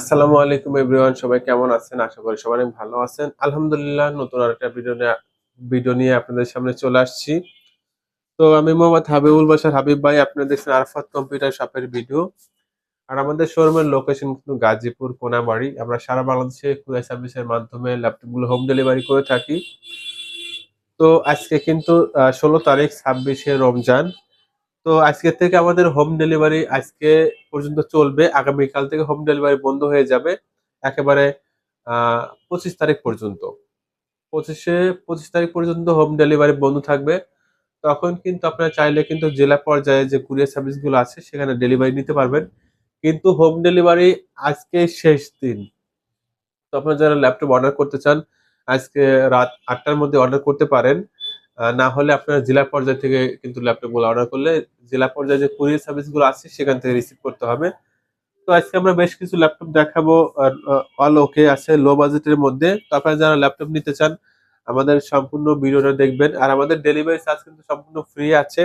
আসসালামু আলাইকুম এভরিওয়ান, সবাই কেমন আছেন? আশা করি সবাই অনেক ভালো আছেন। আলহামদুলিল্লাহ, নতুন আরেকটা ভিডিও নিয়ে আপনাদের সামনে চলে আসছি। তো আমি মোহাম্মদ হাবিবুল বাশার হাবিব ভাই, আপনারা দেখছেন আরাফাত কম্পিউটার শপের ভিডিও। আর আমাদের শোরুমের লোকেশন কিন্তু গাজীপুর কোনাবাড়ি। আমরা সারা বাংলাদেশে কুরিয়ার সার্ভিসের মাধ্যমে ল্যাপটপগুলো হোম ডেলিভারি করে থাকি। তো আজকে কিন্তু 16 তারিখ, 26শে রমজান। তো আজকে থেকে আমাদের হোম ডেলিভারি আজকে পর্যন্ত চলবে। আগামীকাল থেকে হোম ডেলিভারি বন্ধ হয়ে যাবে একেবারে 25 তারিখ পর্যন্ত। পঁচিশে 25 তারিখ পর্যন্ত হোম ডেলিভারি বন্ধ থাকবে। তখন কিন্তু আপনারা চাইলে কিন্তু জেলা পর্যায়ে যে কুরিয়ার সার্ভিস গুলো আছে সেখানে ডেলিভারি নিতে পারবেন। কিন্তু হোম ডেলিভারি আজকে শেষ দিন। তো আপনারা যারা ল্যাপটপ অর্ডার করতে চান আজকে রাত 8টার মধ্যে অর্ডার করতে পারেন। না হলে আপনারা জেলা পর্যায় থেকে কিন্তু ল্যাপটপ গুলো অর্ডার করলে জেলা পর্যায়ে যে কুরিয়ার সার্ভিস গুলো আছে সেখান থেকে রিসিভ করতে হবে। তো আজকে আমরা বেশ কিছু ল্যাপটপ দেখাবো। আর অল ওকে আছে, লো বাজেটের মধ্যে। তো আপনারা যারা ল্যাপটপ নিতে চান আমাদের সম্পূর্ণ ভিডিওটা দেখবেন। আর আমাদের ডেলিভারি চার্জ কিন্তু সম্পূর্ণ ফ্রি আছে।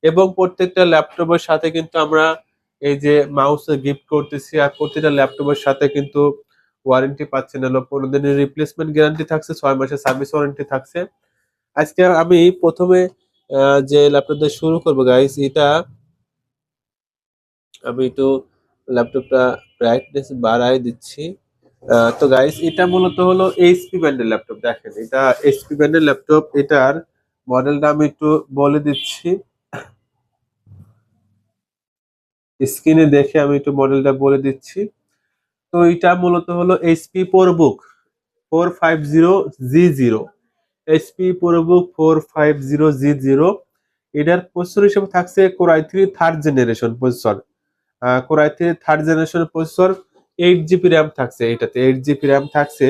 এবং প্রত্যেকটা ল্যাপটপের সাথে কিন্তু আমরা এই যে মাউস গিফট করতেছি। আর প্রতিটা ল্যাপটপের সাথে কিন্তু ওয়ারেন্টি পাচ্ছেন, হলো 15 দিনের রিপ্লেসমেন্ট গ্যারান্টি থাকছে, 6 মাসের সার্ভিস ওয়ারেন্টি থাকছে। আজকে আমি প্রথমে যে ল্যাপটপ দিয়ে শুরু করবো গাইস, এটা আমি একটু ল্যাপটপটা ব্রাইটনেস বাড়ায় দিচ্ছি। তো গাইস, এটা মূলত হলো এইচপি ব্র্যান্ডের ল্যাপটপ। দেখেন, এটা এইচপি ব্র্যান্ডের ল্যাপটপ। এটার মডেলটা আমি একটু বলে দিচ্ছি, স্ক্রিনে দেখে আমি একটু মডেলটা বলে দিচ্ছি। তো এটা মূলত হলো HP ProBook 450G0, HP ProBook 450G0। এটার প্রসেসর হিসেবে থাকছে core i3 third generation processor. Core i3 third generation processor, 8 GB RAM থাকছে। এটাতে 8 জিবি র্যাম থাকছে।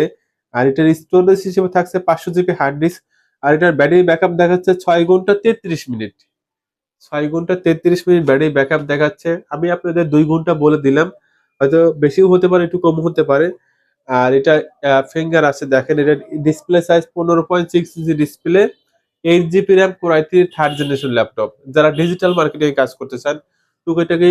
আর এটার স্টোরেজ হিসেবে থাকছে 500 জিবি হার্ড ডিস্ক। আর এটার ব্যাটারি ব্যাকআপ দেখাচ্ছে 6 ঘন্টা 33 মিনিট। 6 ঘন্টা 33 মিনিট ব্যাটারি ব্যাকআপ দেখাচ্ছে। আমি আপনাদের 2 ঘন্টা বলে দিলাম, হয়তো বেশিও হতে পারে, একটু কম হতে পারে। আর এটা ফিঙ্গার আছে, দেখেন এটা display size 15.6 inch display. 8 GB RAM, core i3 third generation laptop. যারা ডিজিটাল মার্কেটিং কাজ করতে চান, টুকিটাকি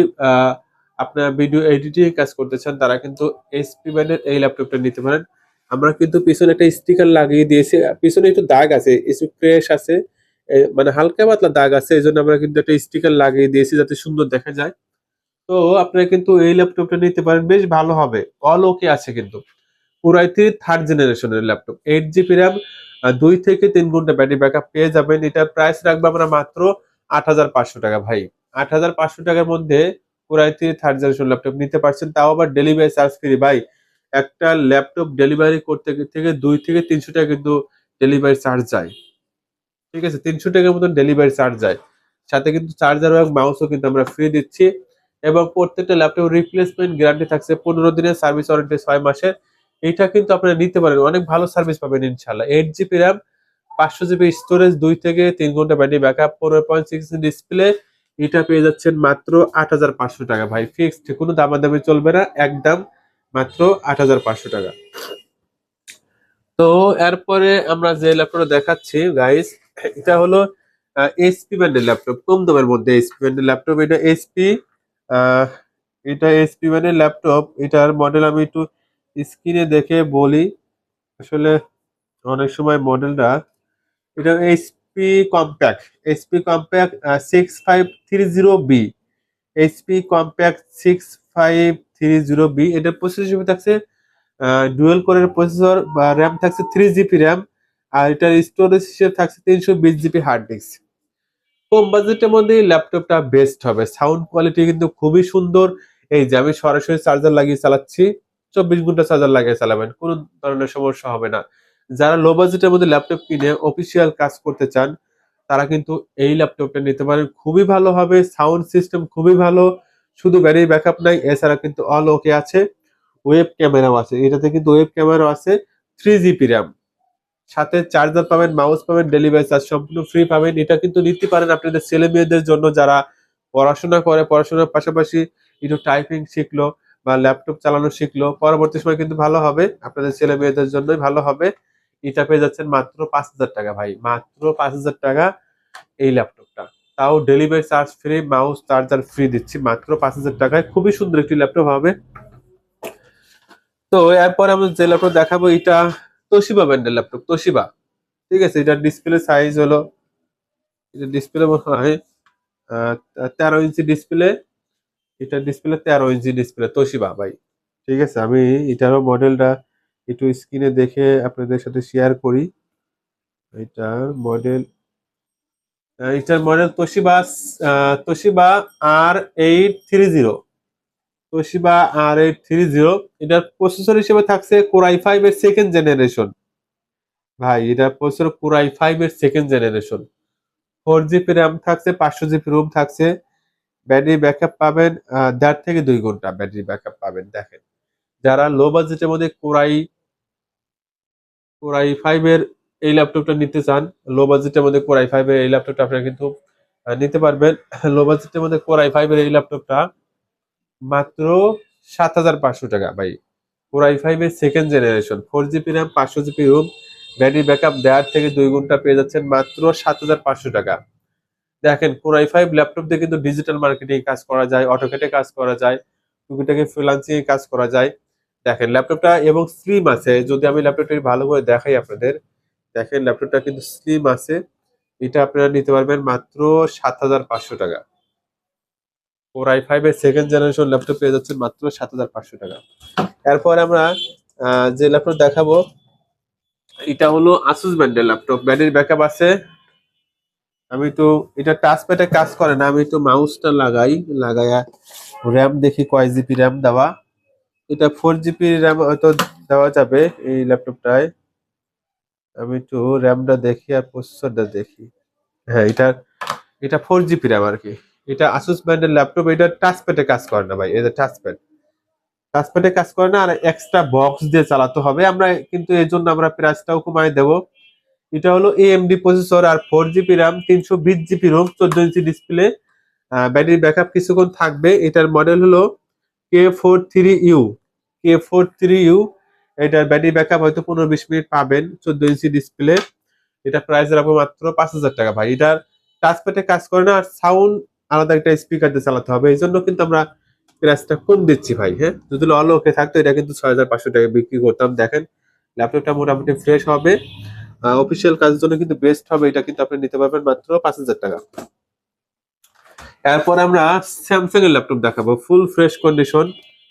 আপনার ভিডিও এডিটিং কাজ করতে চান, তারা কিন্তু এইচপি ব্র্যান্ডের এই ল্যাপটপটা নিতে পারেন। আমরা কিন্তু পিছনে একটা স্টিকার লাগিয়ে দিয়েছি। পিছনে একটু দাগ আছে, একটু ক্র্যাশ আছে, মানে হালকা পাতলা দাগ আছে। এই জন্য আমরা কিন্তু একটা স্টিকার লাগিয়ে দিয়েছি যাতে সুন্দর দেখা যায়। তো আপনারা কিন্তু এই ল্যাপটপটা নিতে পারেন, বেশ ভালো হবে। অল ওকে আছে কিন্তু। কোর i3 থার্ড জেনারেশনের ল্যাপটপ, 8 জিবি র্যাম, 2 থেকে 3 ঘন্টা ব্যাটারি ব্যাকআপ পেয়ে যাবেন। এটার প্রাইস রাখবো আমরা মাত্র 8,500 টাকা ভাই। 8,500 টাকার মধ্যে core i3 third generation laptop নিতে পারছেন, তাও আবার ডেলিভারি চার্জ ফ্রি ভাই। একটা ল্যাপটপ ডেলিভারি করতে থেকে 2 থেকে 300 টাকা কিন্তু ডেলিভারি চার্জ যায়। ঠিক আছে, 300 টাকার মতন ডেলিভারি চার্জ যায়। সাথে কিন্তু চার্জার এবং মাউসও কিন্তু আমরা ফ্রি দিচ্ছি। এবং প্রত্যেকটা ল্যাপটপ রিপ্লেসমেন্ট গ্যারান্টি থাকছে 15 দিনের, সার্ভিস ওয়ারেন্টি 6 মাসের। এটা কিন্তু আপনারা নিতে পারেন, অনেক ভালো সার্ভিস পাবেন ইনশাল্লাহ। 8 জিবি র্যাম, 500 জিবি স্টোরেজ, 2 থেকে 3 ঘন্টা ব্যাটারি ব্যাকআপ, 15.6 ডিসপ্লে। এটা পেয়ে যাচ্ছেন মাত্র 8,500 টাকা ভাই। ফিক্সড, কোনো দামাদামি চলবে না, একদম মাত্র 8,500 টাকা। তো এরপরে আমরা যে ল্যাপটপটা দেখাচ্ছি গাইস, এটা হলো এইচপি ব্র্যান্ডের ল্যাপটপ, কম দামের মধ্যে এইচপি ব্র্যান্ডের ল্যাপটপ। এটা এইচপি ব্র্যান্ডের ল্যাপটপ। এটার মডেল আমি একটু স্ক্রিনে দেখে বলি। আসলে অনেক সময় মডেলটা, এটা HP compact 6530B। HP compact 6530B। এটার প্রসেসর হিসেবে থাকছে ডুয়েল কোরের প্রসেসর, বা র্যাম থাকছে 3 জিবি র্যাম। আর এটার স্টোরেজ হিসেবে থাকছে 320 জিবি হার্ড ডিস্ক। কম বাজেটের মধ্যে এই ল্যাপটপটা বেস্ট হবে। সাউন্ড কোয়ালিটি কিন্তু খুবই সুন্দর। এই যে আমি সরাসরি চার্জার লাগিয়ে চালাচ্ছি, 24 ঘন্টা চার্জার লাগিয়ে চালাবেন, কোনো ধরনের সমস্যা হবে না। যারা লো বাজেটের মধ্যে ল্যাপটপ কিনে অফিসিয়াল কাজ করতে চান, তারা কিন্তু এই ল্যাপটপটা নিতে পারেন, খুবই ভালো হবে। সাউন্ড সিস্টেম খুবই ভালো। শুধু ব্যাটারি ব্যাকআপ নাই, এছাড়া কিন্তু অল ওকে আছে, ওয়েব ক্যামেরাও আছে। এটাতে কিন্তু ওয়েব ক্যামেরাও আছে, 3 জিবি র্যাম। সাথে চার্জার পাবেন, মাউস পাবেন, ডেলিভারি চার্জ সম্পূর্ণ ফ্রি পাবেন। এটা কিন্তু নিতে পারেন আপনাদের ছেলে মেয়েদের জন্য, যারা পড়াশোনা করে, পড়াশোনার পাশাপাশি একটু টাইপিং শিখলো বা ল্যাপটপ চালানো শিখলো, পরবর্তী সময় কিন্তু ভালো হবে, আপনাদের ছেলে মেয়েদের জন্যই ভালো হবে। এটা পেয়ে যাচ্ছেন মাত্র 5,000 টাকা ভাই, মাত্র 5,000 টাকা এই ল্যাপটপটা। তাও delivery charge free, mouse charger free দিচ্ছি মাত্র 5,000 টাকায়। খুবই সুন্দর একটি ল্যাপটপ হবে। তো এরপর আমরা যে ল্যাপটপ দেখাবো এটা তোশিবা ব্র্যান্ডের ল্যাপটপ, তোশিবা। ঠিক আছে, এটার ডিসপ্লে সাইজ হলো, এটা ডিসপ্লে মনে হয় 13 ইঞ্চি ডিসপ্লে। এটা ডিসপ্লে 13 ইঞ্চি ডিসপ্লে, তোশিবা ভাই। ঠিক আছে, আমি এটারও মডেলটা একটু স্ক্রিনে দেখে আপনাদের সাথে শেয়ার করি। এটার মডেল, এটার model Toshiba, Toshiba R830, Toshiba R830। এটার প্রসেসর হিসেবে থাকছে কোর i5 এর সেকেন্ড জেনারেশন ভাই। এটা প্রসেসর কোর i5 এর সেকেন্ড জেনারেশন। 4 জিবি র্যাম থাকছে, 500 জিবি রোম থাকছে। ব্যাটারি ব্যাকআপ পাবেন 1.5 থেকে 2 ঘন্টা ব্যাটারি ব্যাকআপ পাবেন। দেখেন, যারা লো বাজেটের মধ্যে কোর i5 এর এই ল্যাপটপটা নিতে চান, লো বাজেটের মধ্যে কোর i5 এর এই ল্যাপটপটা আপনারা কিন্তু নিতে পারবেন। লো বাজেটের মধ্যে কোর i5 এর এই ল্যাপটপটা মাত্র 7,500 টাকা ভাই। কোর i5 এর second generation, 4 GB RAM, 500 GB ROM, battery backup 1.5 থেকে 2 ঘন্টা পেয়ে যাচ্ছেন মাত্র 7,500 টাকা। দেখেন, কোর i5 ল্যাপটপ দিয়ে কিন্তু ডিজিটাল মার্কেটিং কাজ করা যায়, অটোকেটে কাজ করা যায়, টুকিটাকি ফ্রিল্যান্সিং এ কাজ করা যায়। দেখেন ল্যাপটপটা এবং স্লিম আছে, যদি আমি ল্যাপটপটা ভালো করে দেখাই আপনাদের। দেখেন ল্যাপটপটা কিন্তু স্লিম আছে। এটা আপনারা নিতে পারবেন মাত্র 7,500 টাকা। কোর i5 এর সেকেন্ড জেনারেশন ল্যাপটপ পেয়ে যাচ্ছেন মাত্র 7,500 টাকা। এরপর আমরা যে ল্যাপটপ দেখাবো এটা হলো আসুস ব্র্যান্ডের ল্যাপটপ, ব্যাটারি ব্যাকআপ আছে। আমি তো, এটা টাচ প্যাডে কাজ করে না, আমি তো মাউসটা লাগাইয়া র্যাম দেখি কয় জিবি র্যাম দেওয়া। এটা 4 জিবি র্যাম হয়তো দেওয়া যাবে এই ল্যাপটপটায়। আমি একটু র্যামটা দেখি আর প্রসেসরটা দেখি। হ্যাঁ, এটা 4 জিবি র্যাম আর কি। এটা আসুস ব্র্যান্ডের ল্যাপটপ, এটা টাচ প্যাডে কাজ করে না ভাই। এটা টাচপ্যাডে কাজ করে না, আর এক্সট্রা বক্স দিয়ে চালাতে হবে। আমরা কিন্তু এই জন্য আমরা প্রাইসটাও কমায় দেবো। এটা হলো AMD প্রসেসর আর 4 GB RAM, 320 GB ROM, 14 inch display, battery backup কিছুক্ষণ থাকবে। এটার মডেল হলো K43U, K43U। এটার ব্যাটারি ব্যাকআপ হয়তো 15-20 মিনিট পাবেন, 14 ইঞ্চি ডিসপ্লে। এটা প্রাইস রাখবো মাত্র 5,000 টাকা ভাই। এটার টাচপ্যাডে কাজ করে না, আর সাউন্ড আলাদা একটা স্পিকার দিয়ে চালাতে হবে, এই জন্য কিন্তু আমরা প্রাইসটা কম দিচ্ছি ভাই। হ্যাঁ, যদি অল ওকে থাকতো এটা কিন্তু 6,500 টাকা বিক্রি করতাম। দেখেন ল্যাপটপটা মোটামুটি ফ্রেশ হবে, অফিসিয়াল কাজের জন্য কিন্তু বেস্ট হবে। এটা কিন্তু আপনি নিতে পারবেন মাত্র 5,000 টাকা। এরপর আমরা স্যামসাং এর ল্যাপটপ দেখাবো, ফুল ফ্রেশ কন্ডিশন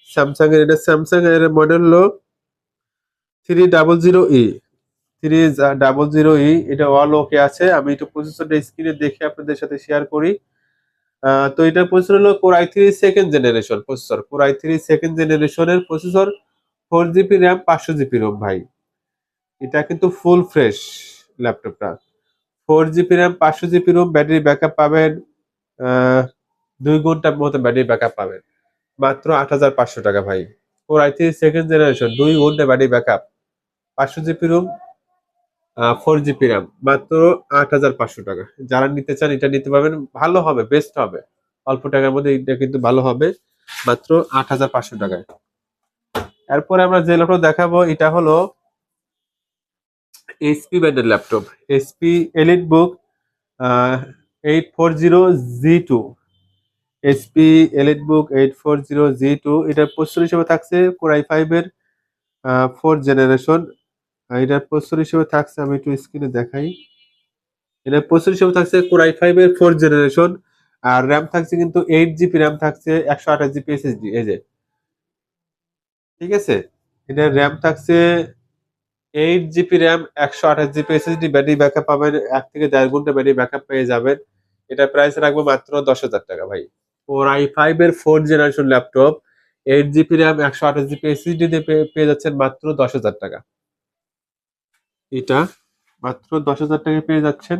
স্যামসাং এর। এটা স্যামসাং এর মডেল হলো 300E, 300E। এটা অল ওকে আছে। আমি একটু প্রসেসরটা স্ক্রিনে দেখে আপনাদের সাথে শেয়ার করি। তো এটার প্রসেসর হলো core i3 second generation processor, core i3 second জেনারেশনের processor, 4 GB RAM, 500 GB ROM ভাই। এটা কিন্তু ফুল ফ্রেশ ল্যাপটপটা। 4 GB RAM, 500 GB ROM, battery backup পাবেন 2 ঘন্টার মতো ব্যাটারি ব্যাকআপ পাবেন মাত্র 8,500 টাকা ভাই। কোর i3 সেকেন্ড জেনারেশন, 2 ঘন্টা battery backup, 500 GB Rome, 4 GB RAM, মাত্র 8,500 টাকা। যারা নিতে চান এটা নিতে পারবেন, ভালো হবে, বেস্ট হবে। অল্প টাকার মধ্যে এটা কিন্তু ভালো হবে, মাত্র 8,500 টাকায়। এরপরে আমরা যে ল্যাপটপ দেখাবো এটা হলো HP ব্র্যান্ডের laptop, HP EliteBook 840G2, HP EliteBook 840G2। এটার প্রসেসর হিসেবে থাকছে কোর i5 এর 4 জেনারেশন। এটার প্রসেসর হিসেবে থাকছে, আমি একটু স্ক্রিনে দেখাই। এটার প্রসেসর হিসেবে থাকছে কোর i5 এর 4 জেনারেশন। আর র্যাম থাকছে কিন্তু 8 জিবি র্যাম থাকছে, 128 জিবি SSD, এই যে। ঠিক আছে, এটার র্যাম থাকছে 8 GB RAM, 128 GB SSD, battery backup পাবেন 1 থেকে 1.5 ঘন্টা ব্যাটারি ব্যাকআপ পেয়ে যাবেন। এটা প্রাইস রাখবো মাত্র 10,000 টাকা ভাই। কোর i5 এর 4 generation laptop, 8 GB RAM, 128 GB SSD দিয়ে পেয়ে যাচ্ছেন মাত্র 10,000 টাকা। এটা মাত্র 10,000 টাকায় পেয়ে যাচ্ছেন।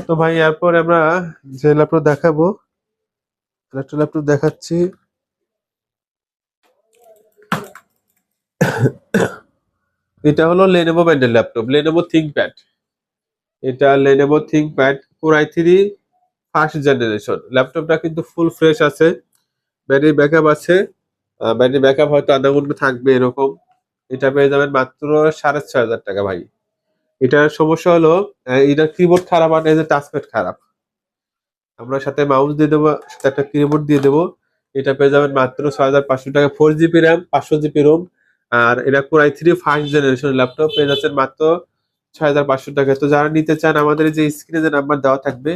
তো ভাই এরপর আমরা যে ল্যাপটপ দেখাবো, একটা ল্যাপটপ দেখাচ্ছি। এটা হলো লেনোভো ব্র্যান্ডের ল্যাপটপ, লেনোভো থিংকপ্যাড। এটা Lenovo ThinkPad core i3 first generation. ল্যাপটপটা কিন্তু ফুল ফ্রেশ আছে, ব্যাটারি ব্যাকআপ আছে। ব্যাটারি ব্যাকআপ হয়তো আধা ঘন্টা থাকবে এরকম। এটা পেয়ে যাবেন মাত্র 6,500 টাকা ভাই। এটার সমস্যা হলো এটার কিবোর্ড খারাপ, আর এই যে টাচপ্যাড খারাপ। আমরা সাথে মাউস দিয়ে দেবো, সাথে একটা কিবোর্ড দিয়ে দেবো। এটা পেয়ে যাবেন মাত্র 6,500 টাকা। 4 জিবি র্যাম, 500 জিবি রোম, আর এটা কোরাই 3 ফার্স্ট জেনারেশন ল্যাপটপ পেয়ে যাচ্ছেন মাত্র 6500 টাকা। তো যারা নিতে চান আমাদের যে স্ক্রিনে যে নাম্বার দেওয়া থাকবে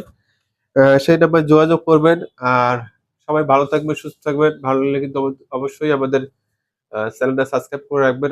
সেই নাম্বার যোগাযোগ করবেন। আর সবাই ভালো থাকবেন, সুস্থ থাকবেন। ভালো লাগলে কিন্তু অবশ্যই আমাদের চ্যানেলটা সাবস্ক্রাইব করে রাখবেন।